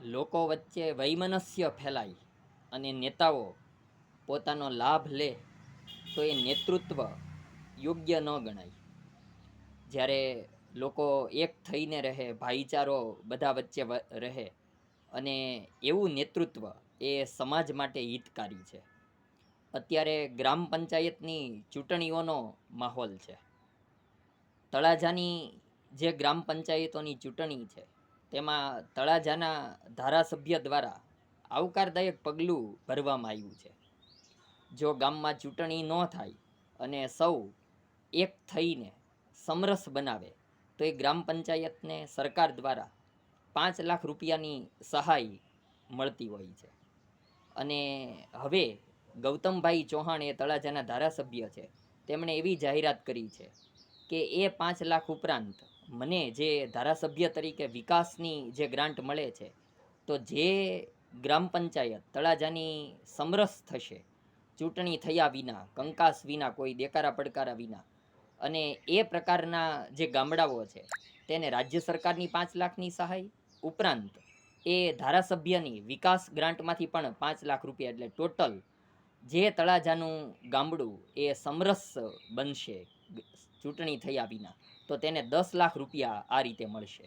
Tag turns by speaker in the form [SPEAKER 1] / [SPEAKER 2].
[SPEAKER 1] લોકો વચ્ચે વૈમનસ્ય ફેલાય અને નેતાઓ પોતાનો લાભ લે તો એ નેતૃત્વ યોગ્ય ન ગણાય. જ્યારે લોકો એક થઈને રહે, ભાઈચારો બધા વચ્ચે રહે અને એવું નેતૃત્વ એ સમાજ માટે હિતકારી છે. અત્યારે ગ્રામ પંચાયતની ચૂંટણીઓનો માહોલ છે. તળાજાની જે ગ્રામ પંચાયતોની ચૂંટણી છે તેમાં તળાજાના ધારાસભ્ય દ્વારા આવકારદાયક પગલું ભરવામાં આવ્યું છે. જો ગામમાં ચૂંટણી ન થાય અને સૌ એક થઈને સમરસ બનાવે તો એ ગ્રામ પંચાયતને સરકાર દ્વારા 5 લાખ રૂપિયાની સહાય મળતી હોય છે. અને હવે ગૌતમભાઈ ચૌહાણ એ તળાજાના ધારાસભ્ય છે, તેમણે એવી જાહેરાત કરી છે કે એ 5 લાખ ઉપરાંત મને જે ધારાસભ્ય તરીકે વિકાસની જે ગ્રાન્ટ મળે છે, તો જે ગ્રામ પંચાયત તળાજાની સમરસ થશે, ચૂંટણી થયા વિના, કંકાસ વિના, કોઈ દેકારા પડકારા વિના, અને એ પ્રકારના જે ગામડાઓ છે તેને રાજ્ય સરકારની 5 લાખની સહાય ઉપરાંત એ ધારાસભ્યની વિકાસ ગ્રાન્ટમાંથી પણ 5 લાખ રૂપિયા, એટલે ટોટલ જે તળાજાનું ગામડું એ સમરસ બનશે ચૂંટણી થયા વિના, તો તેને 10 લાખ રૂપિયા આ રીતે મળશે.